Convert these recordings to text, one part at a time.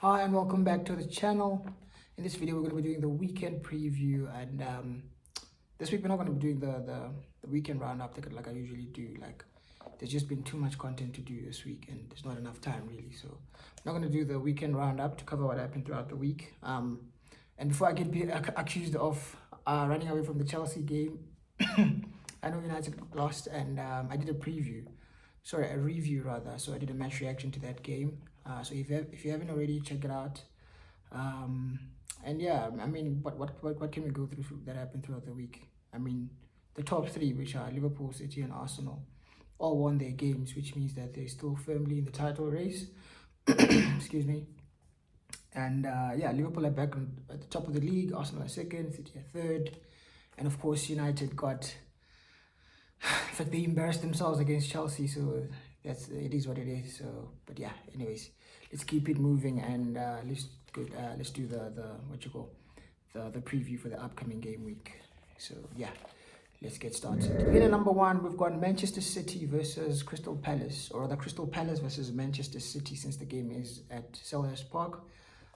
Hi and welcome back to the channel. In this video, we're going to be doing the weekend preview, and this week we're not going to be doing the weekend roundup like I usually do. Like, there's just been too much content to do this week, and there's not enough time really. So, I'm not going to do the weekend roundup to cover what happened throughout the week. And before I get accused of running away from the Chelsea game, I know United lost, and I did a review rather. So I did a match reaction to that game. So if you haven't already, check it out. Um, and yeah, I mean, what can we go through that happened throughout the week? I mean, the top three, which are Liverpool, City, and Arsenal, all won their games, which means that they're still firmly in the title race. Excuse me. And yeah, Liverpool are back at the top of the league. Arsenal are second, City are third, and of course, United got. In fact, they embarrassed themselves against Chelsea, so it is what it is. So, but yeah, anyways, let's keep it moving and let's do the what you call the preview for the upcoming game week. So yeah, let's get started. In at number one, we've got Manchester City versus Crystal Palace, or rather Crystal Palace versus Manchester City, since the game is at Selhurst Park.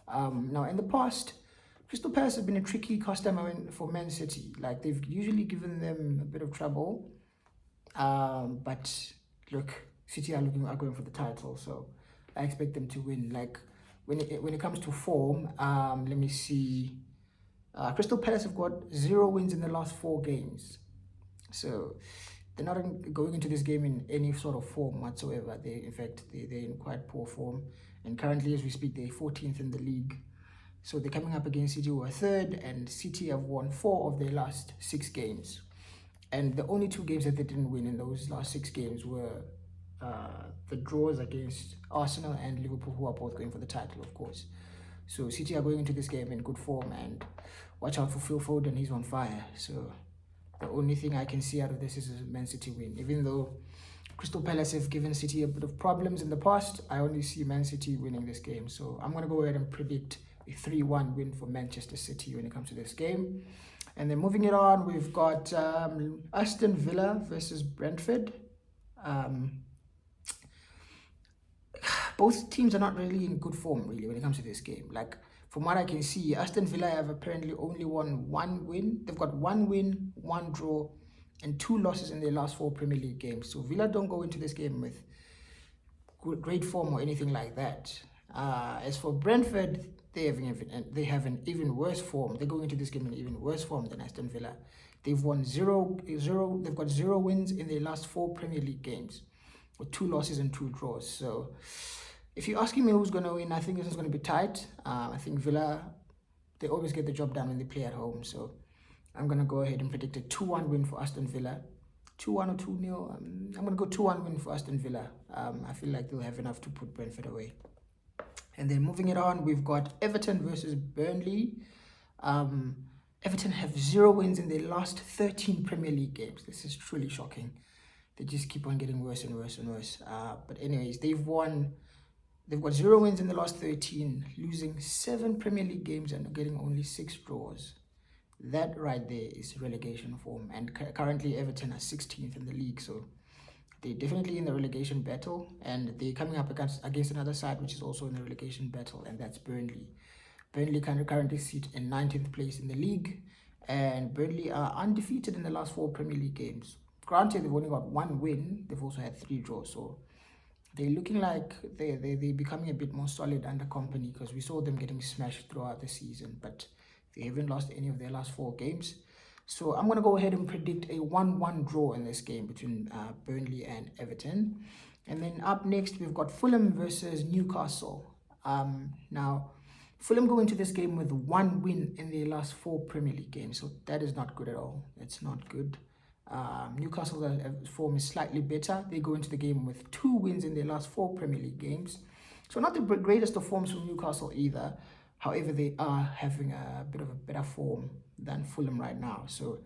Now, in the past, Crystal Palace have been a tricky customer for Man City. Like, they've usually given them a bit of trouble. But look, City are going for the title, so I expect them to win. Like, when it comes to form, let me see. Crystal Palace have got 0 wins in the last 4 games, so they're not going into this game in any sort of form whatsoever. In fact, they're in quite poor form, and currently, as we speak, they're 14th in the league. So they're coming up against City, who are third, and City have won 4 of their last 6 games. And the only 2 games that they didn't win in those last 6 games were the draws against Arsenal and Liverpool, who are both going for the title, of course. So City are going into this game in good form, and watch out for Phil Foden, he's on fire. So the only thing I can see out of this is a Man City win. Even though Crystal Palace have given City a bit of problems in the past, I only see Man City winning this game. So I'm going to go ahead and predict a 3-1 win for Manchester City when it comes to this game. And then moving it on, we've got Aston Villa versus Brentford. Um, both teams are not really in good form, really, when it comes to this game. Like, from what I can see, Aston Villa have apparently only won 1 win. They've got 1 win, 1 draw, and 2 losses in their last 4 Premier League games. So Villa don't go into this game with great form or anything like that. As for Brentford, they have an even worse form. They're going into this game in even worse form than Aston Villa. They've won 0. They've got 0 wins in their last 4 Premier League games, with 2 losses and 2 draws. So, if you're asking me who's going to win, I think this is going to be tight. I think Villa, they always get the job done when they play at home. So, I'm going to go ahead and predict a 2-1 win for Aston Villa. 2-1 or 2-0. I'm going to go 2-1 win for Aston Villa. I feel like they'll have enough to put Brentford away. And then moving it on, we've got Everton versus Burnley. Everton have 0 wins in their last 13 Premier League games. This is truly shocking. They just keep on getting worse and worse and worse. But anyways, they've got 0 wins in the last 13, losing 7 Premier League games and getting only 6 draws. That right there is relegation form. And currently Everton are 16th in the league, so they're definitely in the relegation battle, and they're coming up against another side which is also in the relegation battle, and that's Burnley. Burnley currently sit in 19th place in the league, and Burnley are undefeated in the last 4 Premier League games. Granted, they've only got 1 win, they've also had 3 draws, so they're looking like they're becoming a bit more solid under company, because we saw them getting smashed throughout the season, but they haven't lost any of their last 4 games. So I'm going to go ahead and predict a 1-1 draw in this game between Burnley and Everton. And then up next, we've got Fulham versus Newcastle. Now, Fulham go into this game with 1 win in their last 4 Premier League games. So that is not good at all. It's not good. Newcastle's form is slightly better. They go into the game with 2 wins in their last 4 Premier League games. So not the greatest of forms from Newcastle either. However, they are having a bit of a better form than Fulham right now. So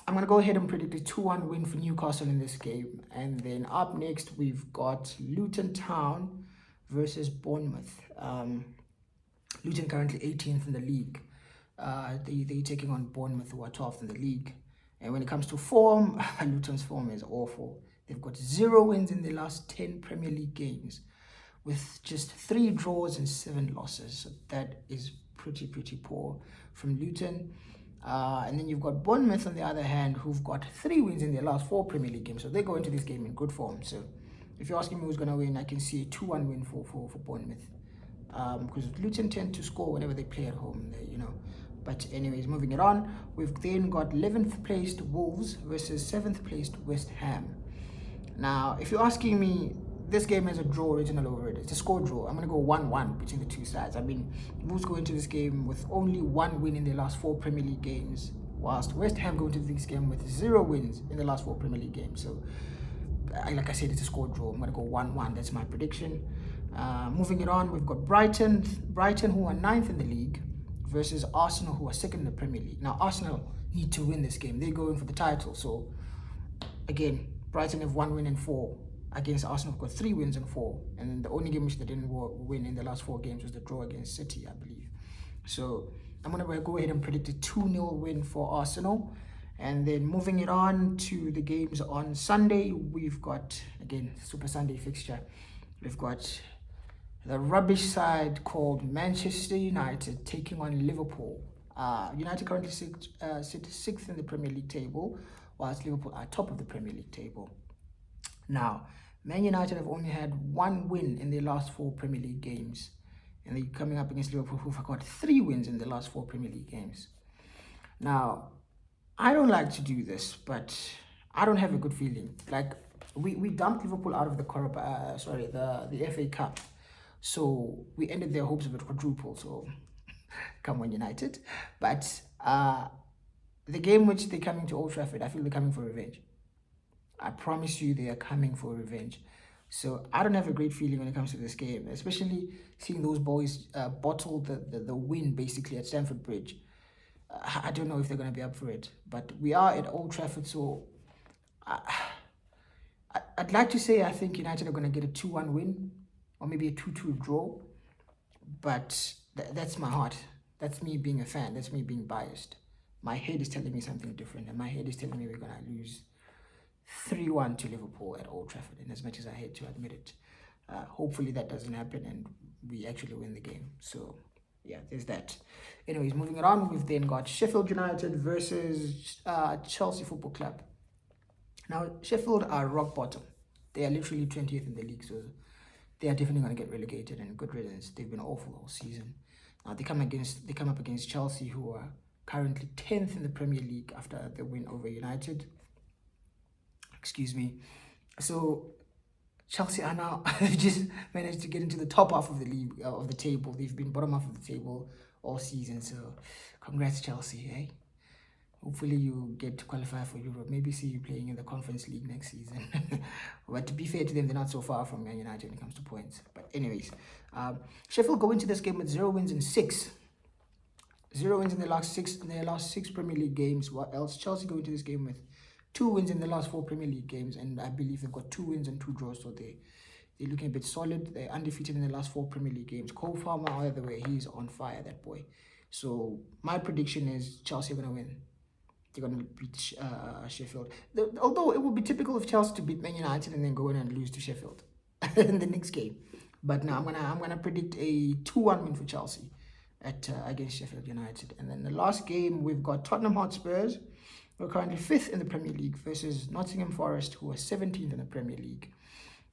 I'm going to go ahead and predict a 2-1 win for Newcastle in this game. And then up next, we've got Luton Town versus Bournemouth. Luton currently 18th in the league. They're taking on Bournemouth, who are 12th in the league. And when it comes to form, Luton's form is awful. They've got 0 wins in the last 10 Premier League games, with just 3 draws and 7 losses. So that is pretty poor from Luton. And then you've got Bournemouth on the other hand, who've got 3 wins in their last 4 Premier League games. So they go into this game in good form. So if you're asking me who's going to win, I can see a 2-1 win for Bournemouth. Because Luton tend to score whenever they play at home, you know. But anyways, moving it on, we've then got 11th placed Wolves versus 7th placed West Ham. Now, if you're asking me, this game has a draw written all over it. It's a score draw. I'm going to go 1-1 between the two sides. I mean, Wolves go into this game with only 1 win in their last 4 Premier League games, whilst West Ham go into this game with 0 wins in the last 4 Premier League games. So, like I said, it's a score draw. I'm going to go 1-1. That's my prediction. Moving it on, we've got Brighton, who are 9th in the league, versus Arsenal, who are 2nd in the Premier League. Now, Arsenal need to win this game. They're going for the title. So, again, Brighton have 1 win and 4 against Arsenal, have got 3 wins and 4. And then the only game which they didn't win in the last 4 games was the draw against City, I believe. So I'm going to go ahead and predict a 2-0 win for Arsenal. And then moving it on to the games on Sunday, we've got, again, Super Sunday fixture. We've got the rubbish side called Manchester United taking on Liverpool. United currently sit 6th in the Premier League table, whilst Liverpool are top of the Premier League table. Now, Man United have only had 1 win in their last 4 Premier League games. And they're coming up against Liverpool, who've got 3 wins in the last 4 Premier League games. Now, I don't like to do this, but I don't have a good feeling. Like, we dumped Liverpool out of the FA Cup. So we ended their hopes of a quadruple. So come on, United. But the game which they're coming to Old Trafford, I feel they're coming for revenge. I promise you they are coming for revenge. So I don't have a great feeling when it comes to this game, especially seeing those boys bottle the win basically at Stamford Bridge. I don't know if they're going to be up for it. But we are at Old Trafford, so I'd like to say I think United are going to get a 2-1 win or maybe a 2-2 draw. But that's my heart. That's me being a fan. That's me being biased. My head is telling me something different, and my head is telling me we're going to lose 3-1 to Liverpool at Old Trafford, and as much as I hate to admit it, hopefully that doesn't happen and we actually win the game. So yeah, there's that. Anyways, moving it on, we've then got Sheffield United versus Chelsea Football Club. Now, Sheffield are rock bottom. They are literally 20th in the league, so they are definitely going to get relegated, and good riddance. They've been awful all season. Now they come up against Chelsea, who are currently 10th in the Premier League after the win over United. Excuse me. So Chelsea are now just managed to get into the top half of the league of the table. They've been bottom half of the table all season. So congrats, Chelsea. Eh? Hopefully you get to qualify for Europe. Maybe see you playing in the Conference League next season. But to be fair to them, they're not so far from Man United when it comes to points. But anyways, Sheffield go into this game with 0 wins and 6. 0 wins in their last 6 Premier League games. What else? Chelsea go into this game with 2 wins in the last 4 Premier League games, and I believe they've got 2 wins and 2 draws, so they're looking a bit solid. They're undefeated in the last 4 Premier League games. Cole Palmer, either way, he's on fire, that boy. So my prediction is Chelsea are going to win. They're going to beat Sheffield. Although it would be typical of Chelsea to beat Man United and then go in and lose to Sheffield in the next game. But no, I'm gonna predict a 2-1 win for Chelsea against Sheffield United. And then the last game, we've got Tottenham Hotspurs, who are currently 5th in the Premier League, versus Nottingham Forest, who are 17th in the Premier League.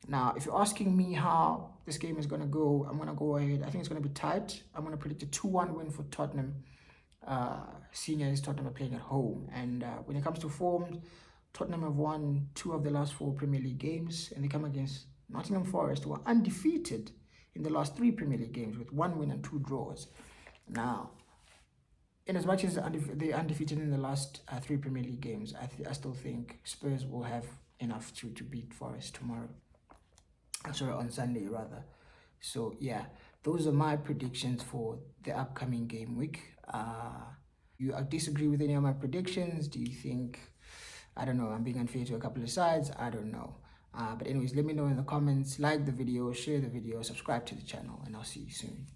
Now, if you're asking me how this game is going to go, I'm going to go ahead. I think it's going to be tight. I'm going to predict a 2-1 win for Tottenham, seeing as Tottenham are playing at home. And when it comes to form, Tottenham have won 2 of the last 4 Premier League games, and they come against Nottingham Forest, who are undefeated in the last 3 Premier League games with 1 win and 2 draws. Now, in as much as they're undefeated in the last 3 Premier League games, I still think Spurs will have enough to beat Forest tomorrow. Sorry, on Sunday rather. So yeah, those are my predictions for the upcoming game week. You disagree with any of my predictions? Do you think, I don't know, I'm being unfair to a couple of sides? I don't know. But anyways, let me know in the comments. Like the video, share the video, subscribe to the channel, and I'll see you soon.